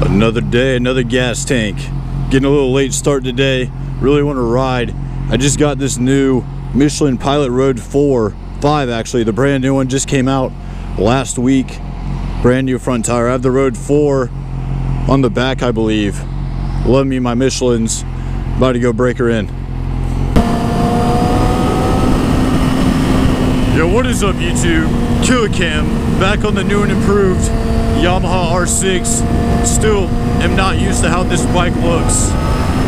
Another day, another gas tank. Getting a little late start today. Really want to ride. I just got this new Michelin Pilot Road 5 actually. The brand new one just came out last week. Brand new front tire. I have the Road 4 on the back, I believe. Love me my Michelin's. About to go break her in. Yo, what is up YouTube? Killicam, back on the new and improved Yamaha R6. Still am not used to how this bike looks.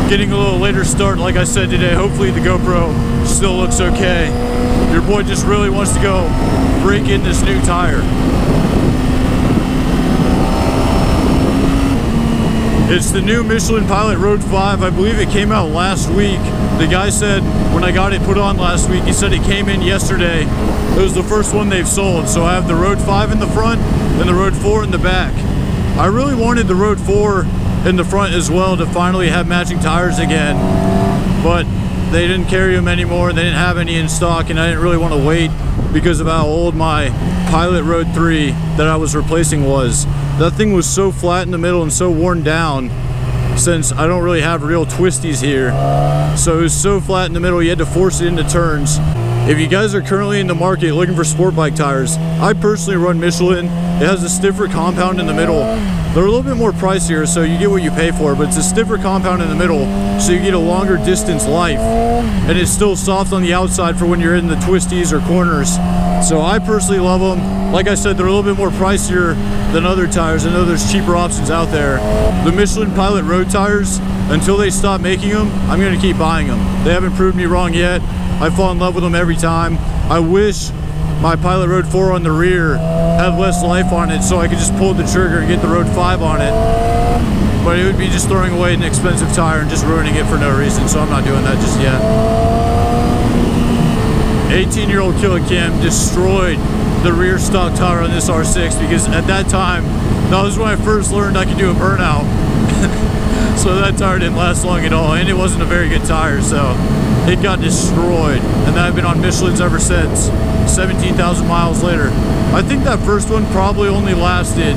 Getting a little later start, like I said today. Hopefully the GoPro still looks okay. Your boy just really wants to go break in this new tire. It's the new Michelin Pilot Road 5. I believe it came out last week. The guy said when I got it put on last week, he said it came in yesterday. It was the first one they've sold. So I have the Road 5 in the front and the Road 4 in the back. I really wanted the Road 4 in the front as well to finally have matching tires again, but they didn't carry them anymore. They didn't have any in stock, and I didn't really want to wait because of how old my Pilot Road 3 that I was replacing was. That thing was so flat in the middle and so worn down, since I don't really have real twisties here. So it was so flat in the middle, you had to force it into turns. If you guys are currently in the market looking for sport bike tires, I personally run Michelin. It has a stiffer compound in the middle. They're a little bit more pricier, so you get what you pay for, but it's a stiffer compound in the middle, so you get a longer distance life. And it's still soft on the outside for when you're in the twisties or corners. So I personally love them. Like I said, they're a little bit more pricier than other tires. I know there's cheaper options out there. The Michelin Pilot Road tires, until they stop making them, I'm gonna keep buying them. They haven't proved me wrong yet. I fall in love with them every time. I wish my Pilot Road 4 on the rear had less life on it so I could just pull the trigger and get the Road 5 on it. But it would be just throwing away an expensive tire and just ruining it for no reason, so I'm not doing that just yet. 18-year-old Killicam destroyed the rear stock tire on this R6 because at that time, that was when I first learned I could do a burnout. So that tire didn't last long at all, and it wasn't a very good tire, so it got destroyed. And I've been on Michelin's ever since, 17,000 miles later. I think that first one probably only lasted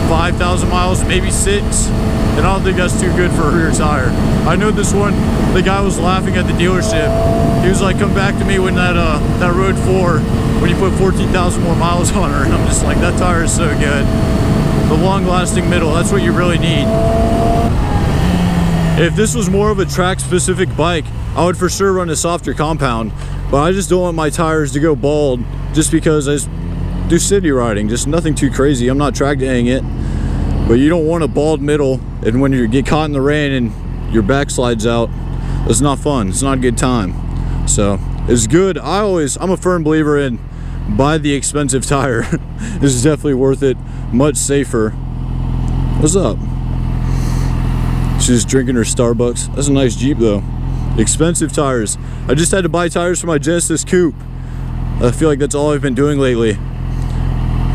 5,000 miles, maybe 6, and I don't think that's too good for a rear tire. I know this one, the guy was laughing at the dealership. He was like, come back to me when that Road 4, when you put 14,000 more miles on her. And I'm just like, that tire is so good. The long-lasting middle, that's what you really need. If this was more of a track-specific bike, I would for sure run a softer compound, but I just don't want my tires to go bald just because I just do city riding, just nothing too crazy. I'm not track daying it, but you don't want a bald middle, and when you get caught in the rain and your back slides out, it's not fun. It's not a good time. So it's good. I'm a firm believer in buy the expensive tire. This is definitely worth it. Much safer. What's up? She's drinking her Starbucks. That's a nice Jeep though. Expensive tires. I just had to buy tires for my Genesis Coupe. I feel like that's all I've been doing lately.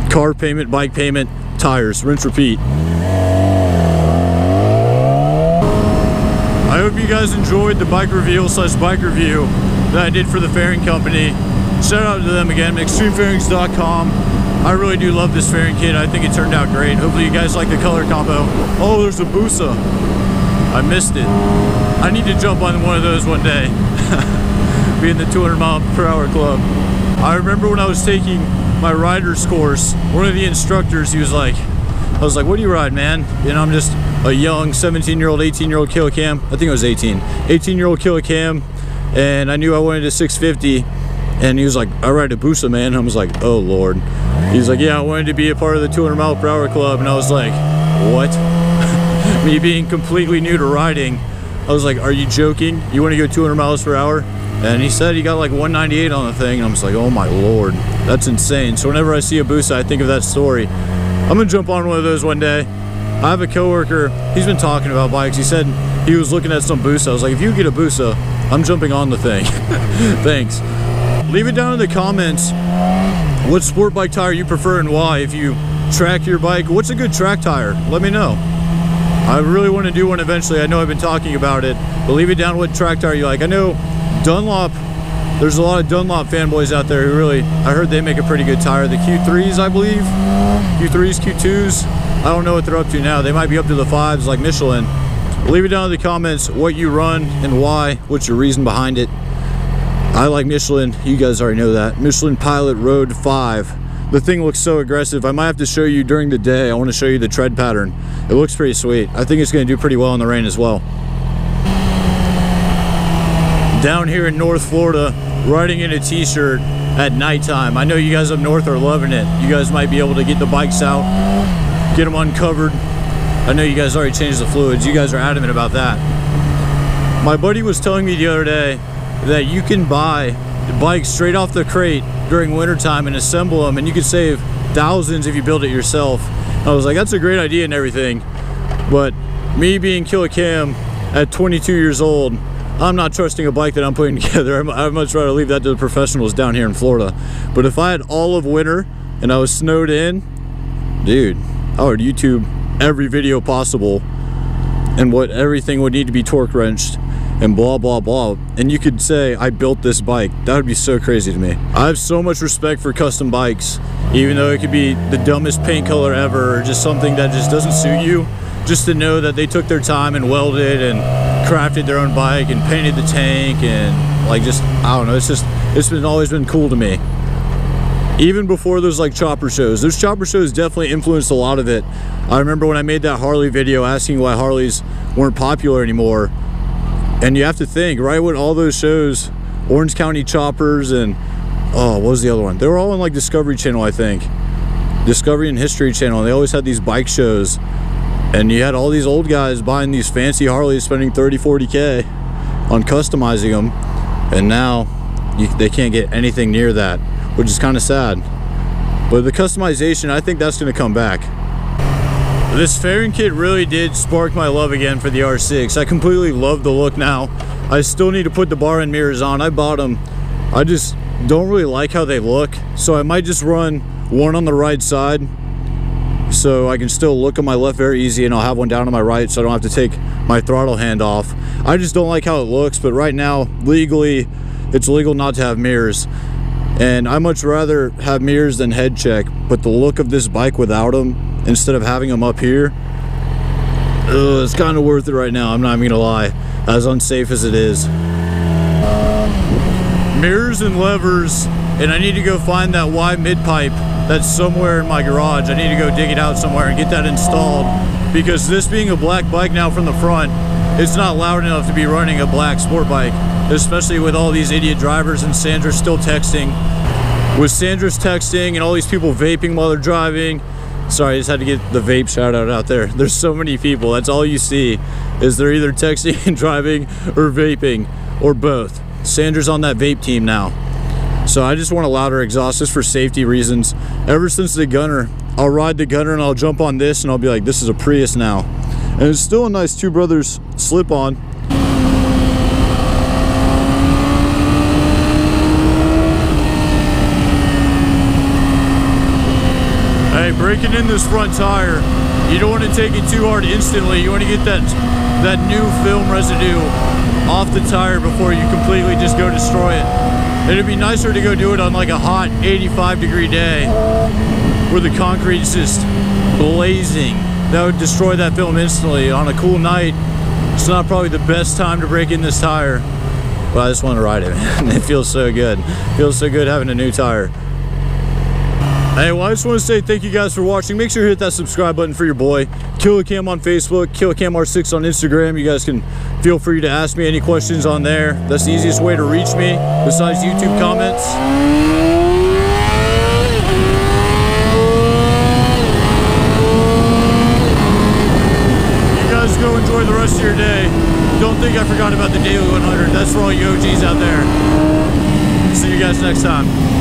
Car payment, bike payment, tires, rinse, repeat. I hope you guys enjoyed the bike reveal / bike review that I did for the fairing company. Shout out to them again, extremefairings.com. I really do love this fairing kit. I think it turned out great. Hopefully you guys like the color combo. Oh, there's a Busa. I missed it. I need to jump on one of those one day. Be in the 200-mile-per-hour club. I remember when I was taking my rider's course, one of the instructors, I was like, what do you ride, man? And I'm just a young 17-year-old, 18-year-old Killicam. I think it was 18. 18-year-old Killicam, and I knew I wanted a 650. And he was like, I ride a Busa, man. And I was like, oh, Lord. He's like, yeah, I wanted to be a part of the 200-mile-per-hour club. And I was like, what? Me being completely new to riding, I was like, are you joking? You want to go 200 miles per hour? And he said he got like 198 on the thing. And I'm just like, oh, my Lord. That's insane. So whenever I see a Busa, I think of that story. I'm going to jump on one of those one day. I have a coworker. He's been talking about bikes. He said he was looking at some Busa. I was like, if you get a Busa, I'm jumping on the thing. Thanks. Leave it down in the comments what sport bike tire you prefer and why. If you track your bike, what's a good track tire? Let me know. I really want to do one eventually. I know I've been talking about it, but leave it down what track tire you like. I know Dunlop, there's a lot of Dunlop fanboys out there who really, I heard they make a pretty good tire. The Q3s, I believe. Q3s, Q2s. I don't know what they're up to now. They might be up to the 5s like Michelin. Leave it down in the comments what you run and why. What's your reason behind it? I like Michelin. You guys already know that. Michelin Pilot Road 5. The thing looks so aggressive. I might have to show you during the day. I want to show you the tread pattern. It looks pretty sweet. I think it's going to do pretty well in the rain as well. Down here in North Florida, riding in a t-shirt at nighttime. I know you guys up north are loving it. You guys might be able to get the bikes out, get them uncovered. I know you guys already changed the fluids. You guys are adamant about that. My buddy was telling me the other day that you can buy the bikes straight off the crate during wintertime and assemble them, and you could save thousands if you build it yourself. I was like, that's a great idea and everything, but me being Killicam at 22 years old, I'm not trusting a bike that I'm putting together. I'd much rather leave that to the professionals down here in Florida. But if I had all of winter and I was snowed in, dude, I would YouTube every video possible and what everything would need to be torque wrenched and blah blah blah, and you could say I built this bike. That would be so crazy to me. I have so much respect for custom bikes, even though it could be the dumbest paint color ever or just something that just doesn't suit you. Just to know that they took their time and welded and crafted their own bike and painted the tank and like just, I don't know, it's always been cool to me. Even before those like chopper shows. Those chopper shows definitely influenced a lot of it. I remember when I made that Harley video asking why Harleys weren't popular anymore. And you have to think, right when all those shows, Orange County Choppers and, oh, what was the other one? They were all on like Discovery Channel, I think. Discovery and History Channel. They always had these bike shows. And you had all these old guys buying these fancy Harleys, spending 30, 40K on customizing them. And now they can't get anything near that, which is kind of sad. But the customization, I think that's going to come back. This fairing kit really did spark my love again for the R6. I completely love the look now. I still need to put the bar and mirrors on. I bought them. I just don't really like how they look. So I might just run one on the right side so I can still look on my left very easy, and I'll have one down on my right so I don't have to take my throttle hand off. I just don't like how it looks, but right now, legally, it's legal not to have mirrors. And I much rather have mirrors than head check, but the look of this bike without them, instead of having them up here, it's kind of worth it right now, I'm not even gonna lie, as unsafe as it is. Mirrors and levers, and I need to go find that Y mid-pipe that's somewhere in my garage. I need to go dig it out somewhere and get that installed, because this being a black bike now from the front, it's not loud enough to be running a black sport bike, especially with all these idiot drivers and Sandra still texting. With Sandra's texting and all these people vaping while they're driving. Sorry, I just had to get the vape shout out there. There's so many people, that's all you see, is they're either texting and driving or vaping, or both. Sandra's on that vape team now. So I just want a louder exhaust just for safety reasons. Ever since the Gunner, I'll ride the Gunner and I'll jump on this and I'll be like, this is a Prius now. And it's still a nice Two Brothers slip-on. Hey, breaking in this front tire, you don't want to take it too hard instantly. You want to get that new film residue off the tire before you completely just go destroy it. It'd be nicer to go do it on like a hot 85-degree day where the concrete's just blazing. That would destroy that film instantly. On a cool night, it's not probably the best time to break in this tire, but I just want to ride it, man. It feels so good. It feels so good having a new tire. Hey, well, I just want to say thank you guys for watching. Make sure to hit that subscribe button for your boy. Killicam on Facebook, Killicam R6 on Instagram. You guys can feel free to ask me any questions on there. That's the easiest way to reach me, besides YouTube comments. You guys go enjoy the rest of your day. Don't think I forgot about the Daily 100. That's for all you OGs out there. See you guys next time.